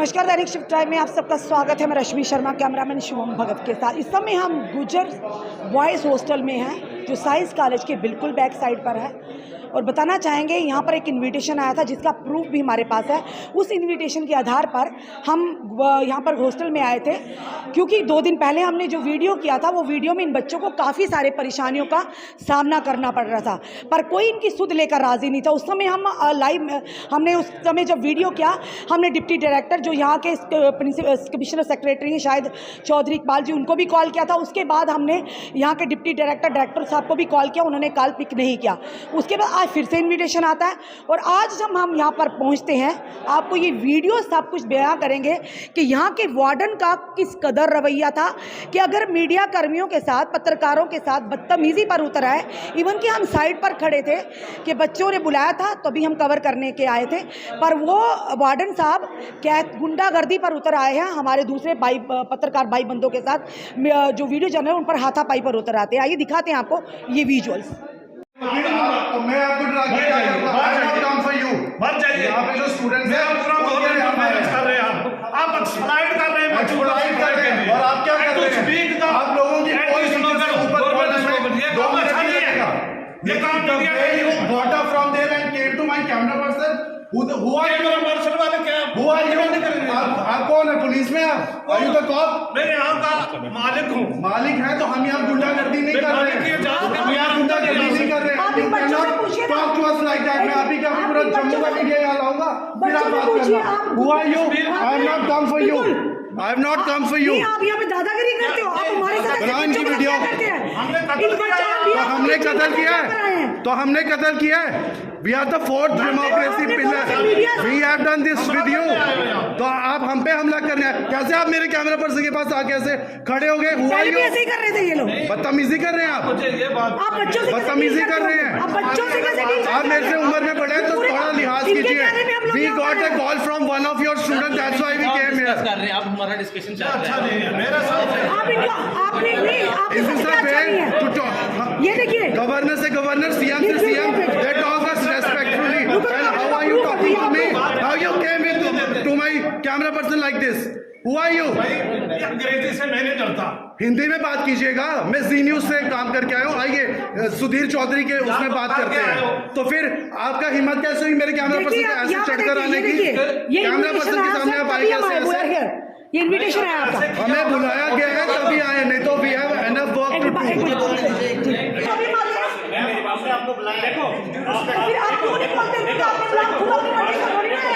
नमस्कार, दैनिक shift time में आप सबका स्वागत है। मैं रश्मि शर्मा, कैमरामैन शिवम भगत के साथ। इस समय हम गुजर बॉयज़ हॉस्टल में हैं, जो साइंस कॉलेज के बिल्कुल बैक साइड पर है। और बताना चाहेंगे, यहाँ पर एक इनविटेशन आया था जिसका प्रूफ भी हमारे पास है। उस इनविटेशन के आधार पर हम यहाँ पर हॉस्टल में आए थे, क्योंकि 2 दिन पहले हमने जो वीडियो किया था, वो वीडियो में इन बच्चों को काफ़ी सारे परेशानियों का सामना करना पड़ रहा था, पर कोई इनकी सुध लेकर राज़ी नहीं था। उस समय हम हमने उस समय जब वीडियो किया, हमने डिप्टी डायरेक्टर जो यहाँ के कमिश्नर सेक्रेटरी हैं शायद चौधरी इकबाल जी, उनको भी कॉल किया था। उसके बाद हमने यहाँ के डिप्टी डायरेक्टर साहब को भी कॉल किया, उन्होंने कॉल पिक नहीं किया। उसके बाद आज फिर से इन्विटेशन आता है और आज जब हम यहाँ पर पहुँचते हैं, आपको ये वीडियो सब कुछ बयां करेंगे कि यहाँ के वार्डन का किस कदर रवैया था कि अगर मीडिया कर्मियों के साथ, पत्रकारों के साथ बदतमीज़ी पर उतर आए। इवन कि हम साइड पर खड़े थे कि बच्चों ने बुलाया था तो भी हम कवर करने के आए थे, पर वो वार्डन साहब क्या गुंडागर्दी पर उतर आए हैं। हमारे दूसरे पत्रकार भाई बंदों के साथ जो वीडियो जर्नल उन पर हाथापाई पर उतर आते हैं। आइए दिखाते हैं आपको ये विजुअल्स। मैं आपको मत जाइए। यहाँ पे जो स्टूडेंट्स हैं कर रहे हैं, आप स्लाइड कर रहे हैं, और आप क्या कर रहे हैं? आप लोगों की कोई ये काम water from there and came to my camera person. Who are you? Who are you? आप कौन है? पुलिस में आप? Are you the cop? मैं यहाँ का मालिक हूँ। मालिक है तो हम यहाँ गुंडागर्दी नहीं कर रहे हैं। हम यहाँ गुंडागर्दी नहीं कर रहे हैं। Talk to us like that. मैं अभी क्या पूरा जम्मू का मीडिया यहाँ लाऊंगा, फिर आप बात करना। Who are you? I have not come for you. I have not come for you. आप यहाँ पे दादागिरी करते हो, आप हमारे साथ बनाओ इनकी वीडियो। हमने कत्ल किया है। तो हमने कत्ल किया है। We are the fourth democracy pillar. We have done this with you. तो आप हम पे हमला करने हैं। कैसे आप मेरे कैमरा पर्सन के पास आके ऐसे खड़े हो गए? हुआ ही ऐसे ही कर रहे थे ये लोग। बदतमीजी कर रहे हैं आप बच्चों से बदतमीजी कर रहे हैं। आप मेरे से उम्र में बड़े हैं तो थोड़ा लिहाज कीजिए। We got a call from one of your students. That's why we came here. आप हमारा डिस्कशन चल रहा है। ये देखिए, गवर्नर से गवर्नर, सीएम से CM, they talk us respectfully. And how are you talking to me? How you came to my camera person like this? Who are you? अंग्रेजी से मैं नहीं डरता। हिंदी में बात कीजिएगा। मैं जी न्यूज से काम करके आया हूँ। आइए सुधीर चौधरी के उसमें बात करते हैं। तो फिर आपका हिम्मत कैसे हुई मेरे कैमरा पर्सन को ऐसे चढ़कर आने की? कैमरा पर्सन के सामने आप आए कैसे? ये इनविटेशन है आपका। हमें बुलाया गया है तभी आए, नहीं तो we have enough work to do. आपको बुलाया। देखो फिर आप क्यों नहीं बोलते कि आपने बुलाया? खुद अपनी मर्जी से थोड़ी ना है।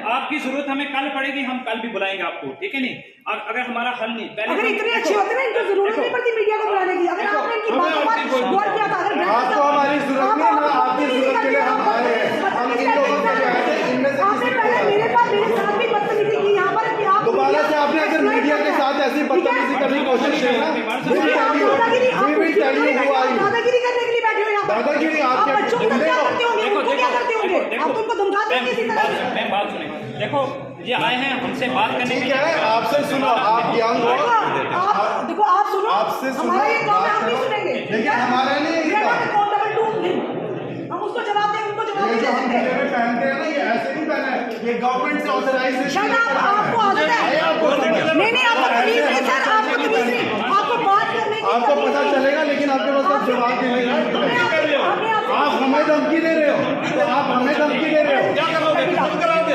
आपकी जरूरत हमें कल पड़ेगी, हम कल भी बुलाएंगे आपको, ठीक है नहीं? अगर हमारा हल नहीं, पहले अगर इतने अच्छे होते ना, इनको जरूरत नहीं पड़ती मीडिया को बुलाने की। अगर आपने इनकी बातों पर गौर किया था, अगर आपको हमारी जरूरत नहीं है, आपकी जरूरत के लिए हम आ रहे हैं। हम इन लोगों के लिए आए थे, इनमें से आपने पहले मेरे साथ भी बदतमीजी की यहाँ पर कि आप दोबारा से आपने अगर मीडिया के साथ ऐसी बदतमीजी करने की कोशिश की ना, दादागिरी करने के लिए बैठे हो यहाँ पर। दादागिरी आप क्या बच्चों को क्या करते होंगे? उनको क्या करते होंगे? आप उनको धमकाते हैं किसी तरह से? मैं बात सुने, देखो ये आए हैं हमसे बात करने के ठीक है, आपसे सुनो, आप यंग हो, देखो आप सुनो, आपसे सुनो, हमारा ये काम है, हम नहीं सुनेंगे। लेकिन हमारा नहीं है ये काम। हम उसको जवाब दें, उनको जवाब ये नहीं जो हम दे गले सकते। में पहनते हैं ना, ये ऐसे नहीं पहना है, ये गवर्नमेंट से ऑथराइजेशन आपको आदत है। नहीं आपको तमीज नहीं सर, आपको तमीज नहीं, आपको बात करने की आपको पता चलेगा, लेकिन आपके पास जवाब देने का आप हमें धमकी दे रहे हो, तो आप हमें धमकी दे रहे हो,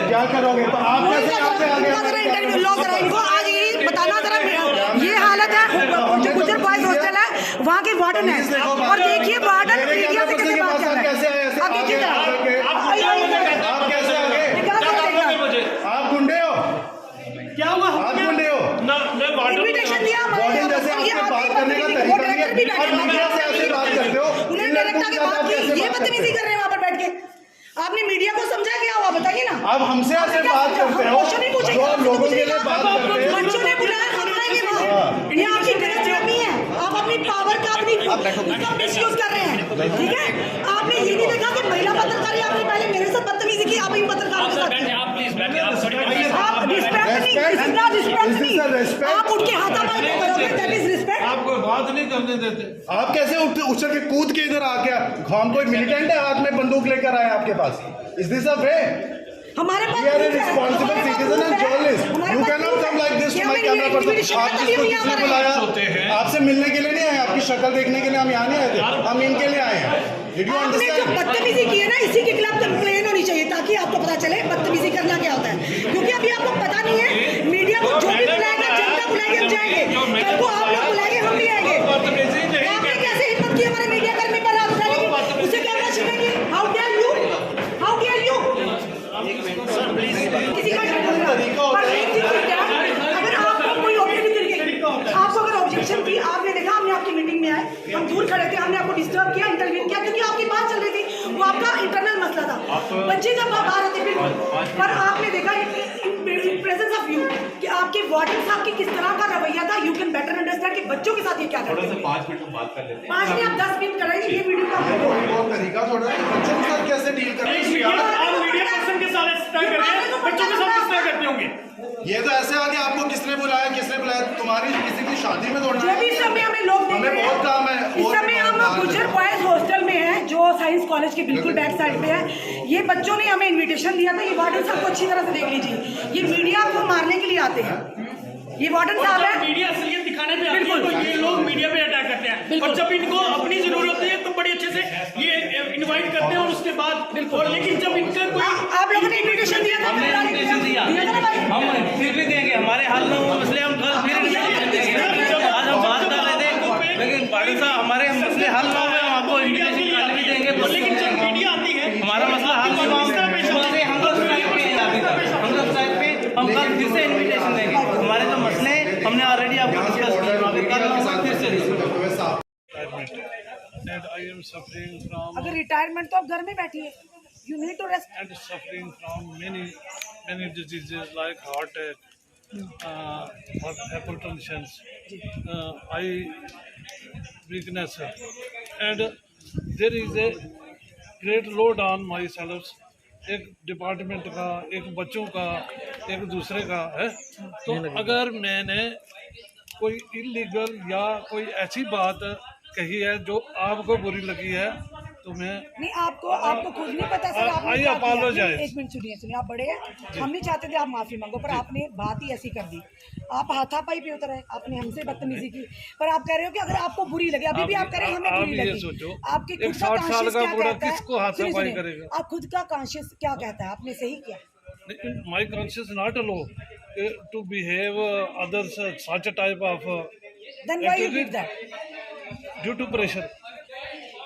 क्या करोगे? तो आप कैसे आपसे आगे इंटरव्यू लो करा इनको। आज ये बताना जरा, ये हालत है जो गुजर बॉयज हॉस्टल है, वहाँ के वार्डन है, और देखिए वार्डन मीडिया से कैसे बात कर रहे हैं। अब देखिए आप कैसे आगे? आप गुंडे हो? क्या हुआ? आप गुंडे हो? इनविटेशन दिया वार्डन जैसे आपसे बात करने का तरीका भी है, आप मीडिया से ऐसे बात करते हो। उन्होंने डायरेक्ट आके बात की, ये बदतमीजी कर रहे हैं वहाँ पर बैठ के। आपने मीडिया को समझा क्या हुआ बताइए ना। अब हमसे ऐसे बात करते हो, जो लोगों के लिए बात करते हैं। बच्चों ने बुलाया, हम आएंगे वहाँ। ये आपकी गलतफहमी है, आप अपनी पावर का अपनी मिसयूज कर रहे हैं, ठीक है? आपने ये नहीं देखा कि महिला पत्रकार, आपने पहले मेरे साथ बदतमीजी की, आप इन पत्रकारों के साथ आप प्लीज बैठिए, आप आप रिस्पेक्ट नहीं, आप उठ के हाथापाई करोगे, दैट इज रिस्पेक्ट। आपको बात नहीं करने देते। आप कैसे उछल के कूद के इधर आ गया? हम कोई मिलिटेंट है, हाथ में बंदूक लेकर आए आपके पास? इज दिस अ वे? हमारे पास We are a responsible citizen and journalist. You cannot come like this to my camera person. आप जिसको किसने बुलाया? आपसे मिलने के लिए नहीं आए, आपकी शक्ल देखने के लिए हम यहाँ नहीं आए थे, हम इनके लिए आए हैं। Did you आपने जो understand? बदतमीजी की है ना, इसी के खिलाफ कंप्लेन होनी चाहिए ताकि आपको पता चले बदतमीजी करना क्या होता है, क्योंकि अभी आपको पता नहीं है। मीडिया को जो भी बुलाएगा, जनता बुलाएगी, हम जाएंगे। कल को आप लोग बुलाएंगे, हम भी आएंगे। आपने कैसे हिम्मत की हमारे मीडिया कर्मी पर हाथ उठाने की? उसे कैमरा छीनेगी? How dare you, how dare you. किसी का अगर आपको कोई आपको अगर ऑब्जेक्शन थी, आपने देखा हमने आपकी मीटिंग में आए, हम दूर खड़े थे, हमने आपको डिस्टर्ब किया, इंटरव्यू किया, क्योंकि आपकी बात चल रही थी, वो आपका इंटरनल मसला था। बच्चे जब बाहर आते बिल्कुल, पर आपने देखा इन प्रेजेंस ऑफ यू कि आपके वार्डन साहब की किस तरह का रवैया था। यू कैन बेटर अंडरस्टैंड कि बच्चों के साथ ये क्या करते हैं। 5 मिनट बात कर लेते हैं। 5 नहीं, आप 10 मिनट कराइए ये वीडियो का तरीका थोड़ा बच्चों के साथ कैसे डील करते हैं? आप मीडिया पर्सन के साथ इस तरह कर रहे हैं, बच्चों के साथ किस तरह करते होंगे? ये तो ऐसे आगे आपको किसने बुलाया, किसने बुलाया? तुम्हारी किसी की शादी में दौड़ना जब इस समय हमें लोग देख हमें रहे हैं, बहुत काम है। इस समय हम गुजर बॉयज हॉस्टल में हैं, जो साइंस कॉलेज के बिल्कुल बैक साइड पे है। ये बच्चों ने हमें इनविटेशन दिया था। ये वार्डन साहब को अच्छी तरह से देख लीजिए, ये मीडिया को मारने के लिए आते हैं। ये वार्डन साहब है, मीडिया असलियत दिखाने पे आती है तो ये लोग मीडिया पे अटैक करते हैं, और जब इनको अपनी जरूरत होती है तो बड़ी अच्छे से ये इनवाइट करते हैं, और उसके बाद और लेकिन जब इनका कोई आप लोगों ने इनविटेशन दिया था, हमने इनविटेशन दिया हम फिर भी देंगे, हमारे हाल में वो मसले हम कल फिर इनविटेशन देंगे। आज हम बात कर रहे थे, लेकिन पाटिल साहब हमारे मसले हल ना हुए, हम आपको इनविटेशन कल भी देंगे। लेकिन जब मीडिया आती है हमारा मसला हल नहीं हुआ, हम लोग साइड पे हम लोग साइड पे हम कल फिर से इनविटेशन देंगे। हमारे जो मसले हमने ऑलरेडी आपको डिस्कस किया, फिर से And I am suffering from अगर रिटायरमेंट तो आप घर में बैठिए, you need to rest. and suffering from many diseases like heart attack, hypertension, eye weakness, and there is a great load on myself. एक डिपार्टमेंट का, एक बच्चों का, एक दूसरे का है। तो अगर मैंने कोई इलीगल या कोई ऐसी बात कही है जो आपको बुरी लगी है तो मैं नहीं, आपको खुद नहीं पता सर आपने I क्या किया। apologize. एक मिनट सुनिए, आप बड़े हैं, हम नहीं चाहते थे आप माफी मांगो, पर आपने बात ही ऐसी कर दी। आप हाथापाई पे उतर आए, आपने हमसे बदतमीजी की, पर आप कह रहे हो कि अगर आपको बुरी लगे, अभी भी आप कह रहे हैं हमें बुरी ये लगी। सोचो, आपके खुद एक का 60 साल कॉन्शियस का क्या बूढ़ा कहता है? किसको हाथापाई सुनिए, करेगा? आप खुद का कॉन्शियस क्या कहता है? आपने सही किया। my conscience not allow to behave others such a type of Then why you did that? due to pressure.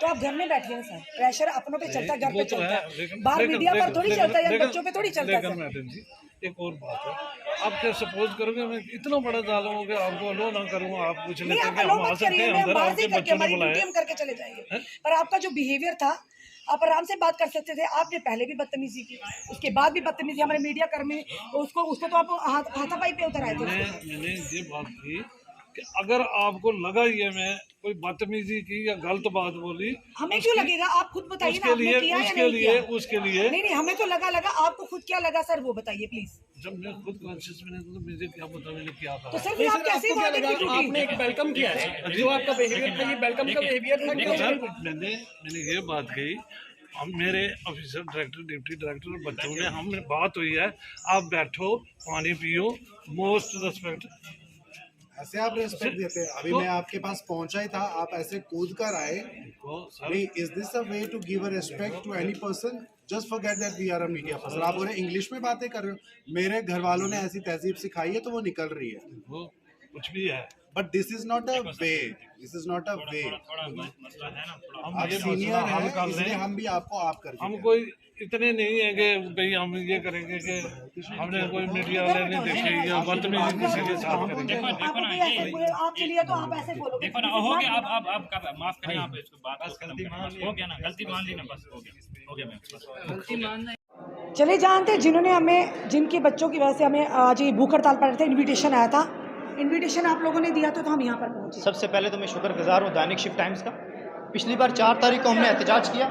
तो आप घर में बैठिए ना सर, प्रेशर अपनों पे चलता है, घर पे वो तो चलता है, है, बाहर मीडिया पर थोड़ी चलता है, बच्चों पे थोड़ी चलता है लेकिन सर। मैडम जी एक और बात है, आप क्या सपोज करोगे मैं इतना बड़ा जालूम हो गया आपको अलो ना करूँगा? आप पूछ नहीं, लेते आप हैं कि अलो हम आ मत सकते करिए, हैं मैं अंदर, बाहर से आपके करके बच्चों ने हमारी बुलाया। ड्यूटी हम करके चले जाएंगे। पर आपका जो बिहेवियर था, आप आराम से बात कर सकते थे। आपने पहले भी बदतमीजी की, उसके बाद भी बदतमीजी, हमारे मीडिया कर्मी उसको तो आप हाथापाई पे उतर आए थे। मैंने ये बात की कि अगर आपको लगा ये मैं कोई बदतमीजी की या गलत बात बोली, हमें क्यों लगेगा? आप खुद बताइए ना, उसके आपने लिए किया या उसके नहीं लिए किया? उसके लिए नहीं, हमें तो लगा, आपको खुद क्या लगा सर, वो बताइए प्लीज। जब मैं खुद कॉन्शियस में नहीं था तो मुझे क्या पता मैंने क्या तो कहा। सर आप कैसे वार्डन की आपने एक वेलकम किया है, जो आपका बिहेवियर था ये वेलकम का बिहेवियर था। सर मैंने ये बात कही, हम मेरे ऑफिसर डायरेक्टर डिप्टी डायरेक्टर और बच्चों में हम बात हुई है, आप बैठो पानी पियो, मोस्ट रिस्पेक्ट। ऐसे आप रेस्पेक्ट देते हैं? अभी मैं आपके पास पहुंचा ही था, आप ऐसे कूद कर आए। Is this a way to give a respect to any person? Just forget that we are a media person. आप उन्हें इंग्लिश में बातें कर रहे हो। मेरे घर वालों ने ऐसी तहजीब सिखाई है तो वो निकल रही है। वो कुछ भी है, but this is not a way, this is not a way. आप सीनियर हैं, इसलिए हम भी आपको आप करके हम कोई इतने नहीं है कि भाई हम ये करेंगे कि हमने कोई मीडिया वाले नहीं देखे या बदतमीजी किसी के साथ करेंगे। आपके लिए तो आप ऐसे बोलोगे। देखो ना, हो गया, आप माफ करें, आप इसको बात हो गया ना, गलती मान ली ना, बस हो गया मैं बस। चले जानते जिन्होंने हमें, जिनके बच्चों की वजह से हमें आज ये भूख हड़ताल पर थे, इनविटेशन आया था, इनविटेशन आप लोगों ने दिया तो हम यहाँ पर पहुँचे। सबसे पहले तो मैं शुक्रगुजार हूँ दैनिक शिफ्ट टाइम्स का। पिछली बार 4 तारीख को हमने एहतजाज किया,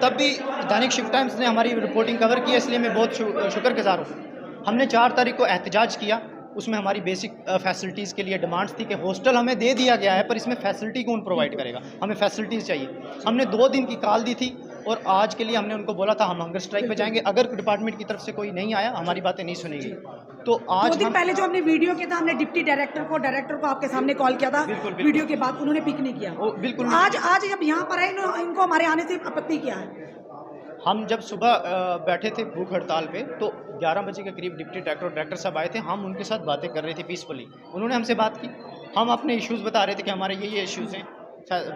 तब भी दैनिक शिफ्ट टाइम्स ने हमारी रिपोर्टिंग कवर की, इसलिए मैं बहुत शुक्रगुजार हूँ। हमने 4 तारीख को एहतजाज किया, उसमें हमारी बेसिक फैसिलिटीज़ के लिए डिमांड्स थी कि हॉस्टल हमें दे दिया गया है, पर इसमें फैसिलिटी कौन प्रोवाइड करेगा, हमें फैसिलिटीज़ चाहिए। हमने 2 दिन की कॉल दी थी और आज के लिए हमने उनको बोला था हम हंगर स्ट्राइक पे जाएंगे, अगर डिपार्टमेंट की तरफ से कोई नहीं आया, हमारी बातें नहीं सुनेगी। तो 2 आज दिन पहले जो हमने वीडियो किया था, हमने डिप्टी डायरेक्टर को आपके सामने कॉल किया था, वीडियो के बाद उन्होंने पिक नहीं किया। बिल्कुल आज जब यहाँ पर आए इनको हमारे आने से आपत्ति क्या है? हम जब सुबह बैठे थे भूख हड़ताल पे, तो 11 बजे के करीब डिप्टी डायरेक्टर साहब आए थे, हम उनके साथ बातें कर रहे थे पीसफुली। उन्होंने हमसे बात की, हम अपने इश्यूज़ बता रहे थे कि हमारे ये इश्यूज़ हैं,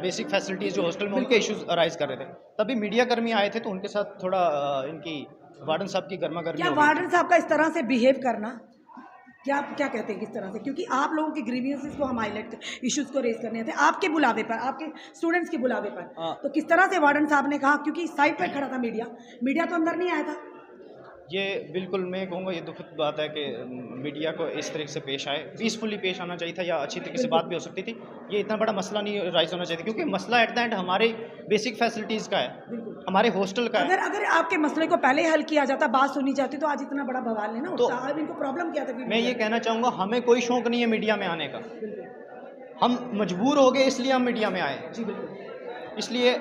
बेसिक फैसिलिटीज़ जो हॉस्टल में उनके इश्यूज़ अराइज कर रहे थे। तभी मीडिया कर्मी आए थे, तो उनके साथ थोड़ा इनकी वार्डन साहब की गर्मा गर्मी क्या वार्डन साहब का इस तरह से बिहेव करना, क्या कहते हैं किस तरह से? क्योंकि आप लोगों के ग्रीवियंसेस को हम हाईलाइट इश्यूज़ को रेज करने थे आपके बुलावे पर, आपके स्टूडेंट्स के बुलावे पर, तो किस तरह से वार्डन साहब ने कहा, क्योंकि साइड पर खड़ा था मीडिया तो अंदर नहीं आया था। ये बिल्कुल मैं कहूँगा ये दुखद बात है कि मीडिया को इस तरह से पेश आए, पीसफुली पेश आना चाहिए था, या अच्छी तरीके से बात भी हो सकती थी। ये इतना बड़ा मसला नहीं राइज होना चाहिए, क्योंकि मसला एट द एंड हमारे बेसिक फैसिलिटीज़ का है, हमारे हॉस्टल का है। अगर आपके मसले को पहले हल किया जाता, बात सुनी जाती, तो आज इतना बड़ा बवाल नहीं ना होता। अब इनको प्रॉब्लम क्या था? मैं ये कहना चाहूँगा, हमें कोई शौक नहीं है मीडिया में आने का, हम मजबूर हो गए इसलिए हम मीडिया में आए। जी बिल्कुल। इसलिए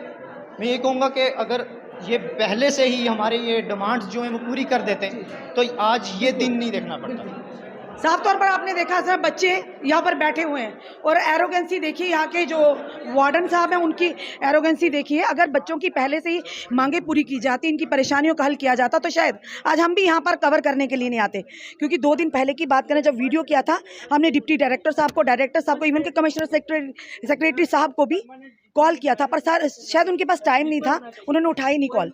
मैं ये कहूँगा कि अगर ये पहले से ही हमारे ये डिमांड्स जो हैं वो पूरी कर देते तो आज ये दिन नहीं देखना पड़ता। साफ तौर पर आपने देखा सर, बच्चे यहाँ पर बैठे हुए हैं और एरोगेंसी देखिए, यहाँ के जो वार्डन साहब हैं उनकी एरोगेंसी देखिए। अगर बच्चों की पहले से ही मांगे पूरी की जाती, इनकी परेशानियों का हल किया जाता, तो शायद आज हम भी यहाँ पर कवर करने के लिए नहीं आते। क्योंकि 2 दिन पहले की बात करें, जब वीडियो किया था, हमने डिप्टी डायरेक्टर साहब को इवन के कमिश्नर सेक्रेटरी साहब को भी कॉल किया था, पर सर शायद उनके पास टाइम नहीं था, उन्होंने उठाई नहीं कॉल।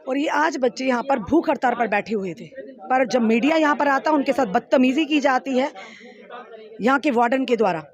और ये आज बच्चे यहाँ पर भूख हड़ताल पर बैठे हुए थे, पर जब मीडिया यहाँ पर आता, उनके साथ बदतमीजी की जाती है यहाँ के वार्डन के द्वारा।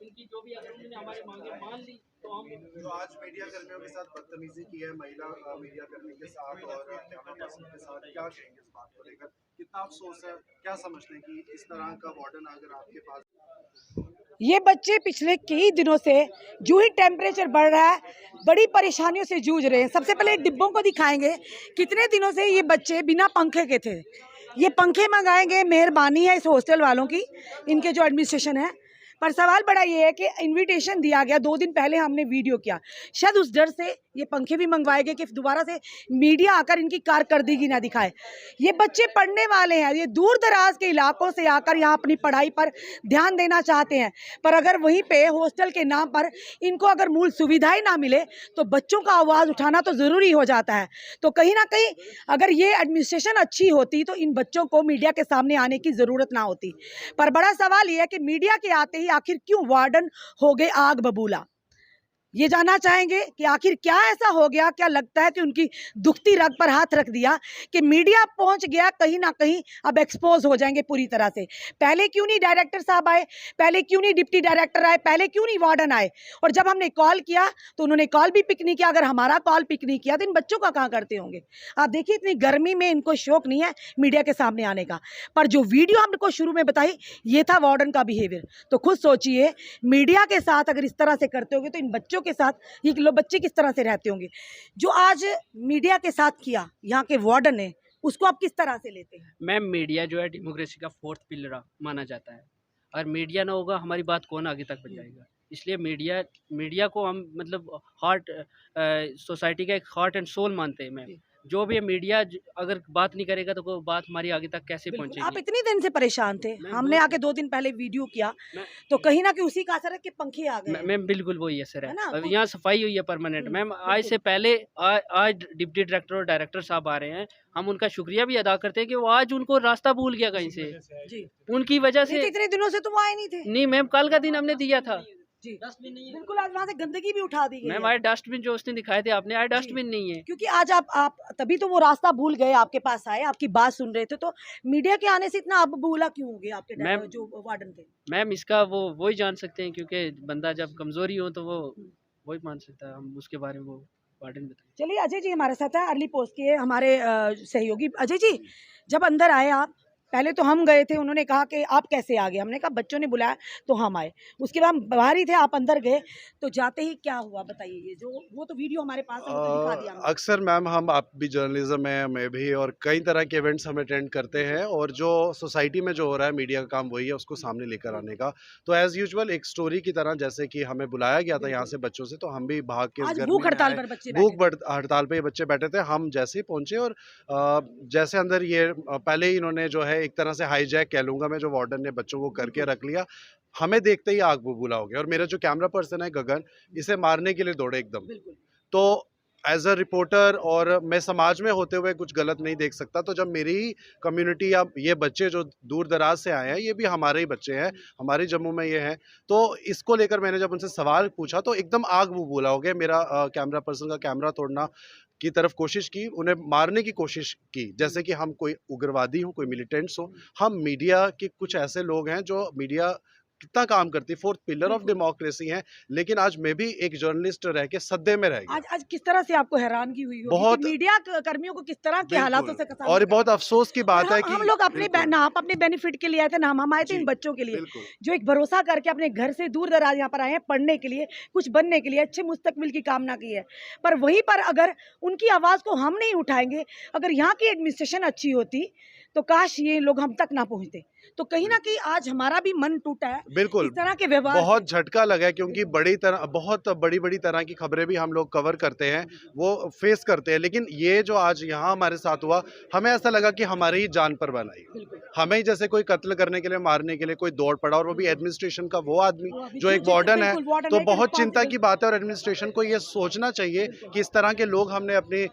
इनकी जो भी अगर उन्होंने हमारी मांगे मान ली तो हम जो आज मीडिया कर्मियों के साथ बदतमीजी की है, महिला मीडिया कर्मी के साथ और कैमरा पर्सन के साथ, क्या कहेंगे इस बात को लेकर? कितना अफसोस है, क्या समझते हैं कि इस तरह का वार्डन अगर आपके पास? ये बच्चे पिछले कई दिनों से जो ही टेम्परेचर बढ़ रहा है, बड़ी परेशानियों से जूझ रहे हैं। सबसे पहले डिब्बों को दिखाएंगे, कितने दिनों से ये बच्चे बिना पंखे के थे। ये पंखे मंगाएंगे, मेहरबानी है इस हॉस्टल वालों की, इनके जो एडमिनिस्ट्रेशन है। पर सवाल बड़ा ये है कि इनविटेशन दिया गया, 2 दिन पहले हमने वीडियो किया, शायद उस डर से ये पंखे भी मंगवाए गए कि दोबारा से मीडिया आकर इनकी कारकर्दगी ना दिखाए। ये बच्चे पढ़ने वाले हैं, ये दूर दराज के इलाकों से आकर यहाँ अपनी पढ़ाई पर ध्यान देना चाहते हैं, पर अगर वहीं पे हॉस्टल के नाम पर इनको अगर मूल सुविधाएं ना मिले तो बच्चों का आवाज़ उठाना तो ज़रूरी हो जाता है। तो कहीं ना कहीं अगर ये एडमिनिस्ट्रेशन अच्छी होती तो इन बच्चों को मीडिया के सामने आने की ज़रूरत ना होती। पर बड़ा सवाल ये है कि मीडिया के आते ही आखिर क्यों वार्डन हो गए आग बबूला। ये जानना चाहेंगे कि आखिर क्या ऐसा हो गया, क्या लगता है कि उनकी दुखती रग पर हाथ रख दिया कि मीडिया पहुंच गया, कहीं ना कहीं अब एक्सपोज हो जाएंगे पूरी तरह से। पहले क्यों नहीं डायरेक्टर साहब आए, पहले क्यों नहीं डिप्टी डायरेक्टर आए, पहले क्यों नहीं वार्डन आए? और जब हमने कॉल किया तो उन्होंने कॉल भी पिक नहीं किया। अगर हमारा कॉल पिक नहीं किया तो इन बच्चों का कहाँ करते होंगे? आप देखिए, इतनी गर्मी में इनको शौक नहीं है मीडिया के सामने आने का। पर जो वीडियो हमको शुरू में बताई, ये था वार्डन का बिहेवियर। तो खुद सोचिए, मीडिया के साथ अगर इस तरह से करते होंगे तो इन बच्चों के साथ ये लोग बच्चे किस तरह से रहते होंगे। जो आज मीडिया के साथ किया यहाँ के वार्डन ने, उसको आप किस तरह से लेते हैं? मैम, मीडिया जो है डेमोक्रेसी का 4th पिलर माना जाता है, और मीडिया ना होगा हमारी बात कौन आगे तक पहुंचाएगा। इसलिए मीडिया को हम मतलब सोसाइटी का एक हार्ट एंड सोल मानते हैं मैम। जो भी मीडिया अगर बात नहीं करेगा तो कोई बात हमारी आगे तक कैसे पहुंचेगी? आप इतने दिन से परेशान थे, हमने आके 2 दिन पहले वीडियो किया तो कहीं ना कहीं उसी का असर है कि पंखे आ गए। मैम बिल्कुल वही असर है। ना? यहाँ सफाई हुई है परमानेंट मैम। आज से पहले आज डिप्टी डायरेक्टर और डायरेक्टर साहब आ रहे हैं, हम उनका शुक्रिया भी अदा करते हैं कि वो आज उनको रास्ता भूल गया कहीं से, जी उनकी वजह से। इतने दिनों से तो वो आए नहीं थे। नहीं मैम, कल का दिन हमने दिया था जी, बिल्कुल। आज वहाँ से गंदगी भी उठा दी गई मैम। है। आज डस्टबिन जो उसने दिखाए थे आपने, आज डस्टबिन नहीं है। क्योंकि आज आप तभी तो वो रास्ता भूल गए, आपके पास आए, आपकी बात सुन रहे थे। तो मीडिया के आने से इतना अब भूला क्यों हो गया आपके जो वार्डन थे? मैम इसका वही जान सकते हैं, क्योंकि बंदा जब कमजोरी हो तो वो वही मान सकता है। हम उसके बारे में वो वार्डन बताएं। चलिए, अजय जी हमारे साथ है, अर्ली पोस्ट के हमारे सहयोगी। अजय जी, जब अंदर आए आप पहले तो हम गए थे, उन्होंने कहा कि आप कैसे आ गए, हमने कहा बच्चों ने बुलाया तो हम आए। उसके बाद हम बाहर ही थे, आप अंदर गए, तो जाते ही क्या हुआ बताइए। ये जो वो तो वीडियो हमारे पास है, वो तो दिखा दिया हमने। अक्सर मैम हम आप भी जर्नलिज्म में मैं भी, और कई तरह के इवेंट्स हम अटेंड करते हैं, और जो सोसाइटी में जो हो रहा है मीडिया का काम वही है उसको सामने लेकर आने का। तो एज यूजुअल एक स्टोरी की तरह जैसे कि हमें बुलाया गया था यहाँ से बच्चों से, तो हम भी भाग के आज गर्मी भूख में हड़ताल आए। पर बच्चे भूख बैठे हड़ताल पे ये बच्चे बैठे थे। हम जैसे ही पहुंचे और जैसे अंदर ये पहले ही इन्होंने जो है एक तरह से हाईजैक कह लूंगा मैं, जो वार्डन ने बच्चों को करके रख लिया। हमें देखते ही आग बबूला हो गया, और मेरा जो कैमरा पर्सन है गगन, इसे मारने के लिए दौड़े एकदम। बिल्कुल। तो एज अ रिपोर्टर और मैं समाज में होते हुए कुछ गलत नहीं देख सकता, तो जब मेरी ही कम्युनिटी या ये बच्चे जो दूर दराज से आए हैं, ये भी हमारे ही बच्चे हैं, हमारे जम्मू में ये हैं, तो इसको लेकर मैंने जब उनसे सवाल पूछा तो एकदम आग बबूला हो गया। मेरा कैमरा पर्सन का कैमरा तोड़ना की तरफ कोशिश की, उन्हें मारने की कोशिश की, जैसे कि हम कोई उग्रवादी हो, कोई मिलिटेंट्स हो। हम मीडिया के कुछ ऐसे लोग हैं जो मीडिया कितना काम करती है, फोर्थ पिलर ऑफ डेमोक्रेसी है, लेकिन आज मैं भी एक जर्नलिस्ट रह के सद्दे में रह गया। आज किस तरह से आपको हैरानगी हुई होगी बहुत- कि मीडिया कर्मियों को किस तरह के हालातों से बिल्कुल। और ये बहुत अफसोस की बात है कि हम लोग अपने बिल्कुल। ना आप अपने बेनिफिट के लिए आए थे ना, हम आए थे जी, इन बच्चों के लिए, बिल्कुल। जो एक भरोसा करके अपने घर से दूर दराज यहाँ पर आए हैं पढ़ने के लिए, कुछ बनने के लिए, अच्छे मुस्तकबिल की कामना की है। पर वहीं पर अगर उनकी आवाज़ को हम नहीं उठाएंगे, अगर यहाँ की एडमिनिस्ट्रेशन अच्छी होती तो काश ये लोग हम तक ना पहुँचते। तो कहीं ना कहीं आज हमारा भी मन टूटा है बिल्कुल। इस तरह के व्यवहार बहुत झटका लगा है, क्योंकि बहुत बड़ी तरह की खबरें भी हम लोग कवर करते हैं, वो फेस करते हैं, लेकिन ये जो आज यहाँ हमारे साथ हुआ, हमें ऐसा लगा कि हमारी ही जान पर बनाई, हमें ही जैसे कोई कत्ल करने के लिए, मारने के लिए कोई दौड़ पड़ा, और वो भी एडमिनिस्ट्रेशन का वो आदमी जो एक वार्डन है। तो बहुत चिंता की बात है, और एडमिनिस्ट्रेशन को ये सोचना चाहिए कि इस तरह के लोग हमने अपने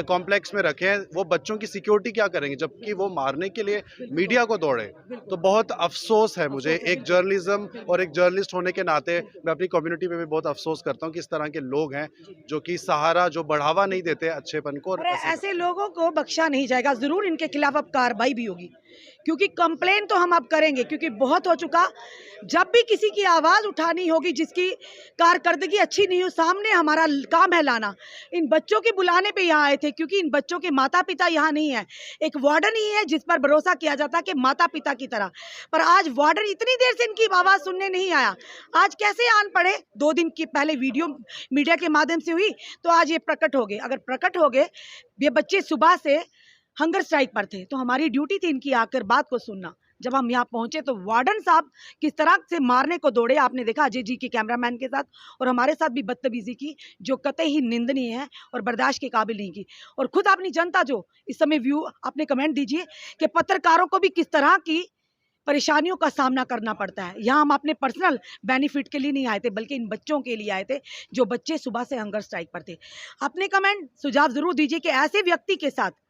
कॉम्प्लेक्स में रखे हैं, वो बच्चों की सिक्योरिटी क्या करेंगे, जबकि वो मारने के लिए मीडिया को दौड़े। तो बहुत अफसोस है मुझे, एक जर्नलिज्म और एक जर्नलिस्ट होने के नाते मैं अपनी कम्युनिटी में भी बहुत अफसोस करता हूँ कि इस तरह के लोग हैं जो कि सहारा, जो बढ़ावा नहीं देते अच्छेपन को। और ऐसे लोगों को बख्शा नहीं जाएगा, जरूर इनके खिलाफ अब कार्रवाई भी होगी, क्योंकि कंप्लेन तो हम अब करेंगे, क्योंकि बहुत हो चुका। जब भी किसी की आवाज उठानी होगी जिसकी कारकर्दगी अच्छी नहीं हो, सामने हमारा काम है लाना। इन बच्चों के बुलाने पे यहाँ आए थे, क्योंकि इन बच्चों के माता पिता यहाँ नहीं है, एक वार्डन ही है जिस पर भरोसा किया जाता है कि माता पिता की तरह। पर आज वार्डन इतनी देर से इनकी आवाज सुनने नहीं आया, आज कैसे आन पड़े। 2 दिन की पहले वीडियो मीडिया के माध्यम से हुई, तो आज ये प्रकट हो गए। अगर प्रकट हो गए, ये बच्चे सुबह से हंगर स्ट्राइक पर थे, तो हमारी ड्यूटी थी इनकी आकर बात को सुनना। जब हम यहाँ पहुंचे तो वार्डन साहब किस तरह से मारने को दौड़े, आपने देखा अजय जी के कैमरामैन के साथ, और हमारे साथ भी बदतमीजी की, जो कतई ही निंदनीय है और बर्दाश्त के काबिल नहीं की। और खुद अपनी जनता जो इस समय व्यू, आपने कमेंट दीजिए कि पत्रकारों को भी किस तरह की परेशानियों का सामना करना पड़ता है। यहाँ हम अपने पर्सनल बेनिफिट के लिए नहीं आए थे, बल्कि इन बच्चों के लिए आए थे, जो बच्चे सुबह से हंगर स्ट्राइक पर थे। अपने कमेंट सुझाव जरूर दीजिए कि ऐसे व्यक्ति के साथ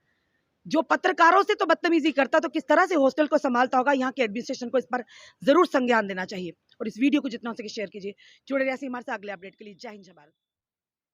जो पत्रकारों से तो बदतमीजी करता, तो किस तरह से हॉस्टल को संभालता होगा। यहाँ के एडमिनिस्ट्रेशन को इस पर जरूर संज्ञान देना चाहिए। और इस वीडियो को जितना हो सके शेयर कीजिए। जुड़े रहिए हमारे साथ अगले अपडेट के लिए। जय हिंद, जय भारत।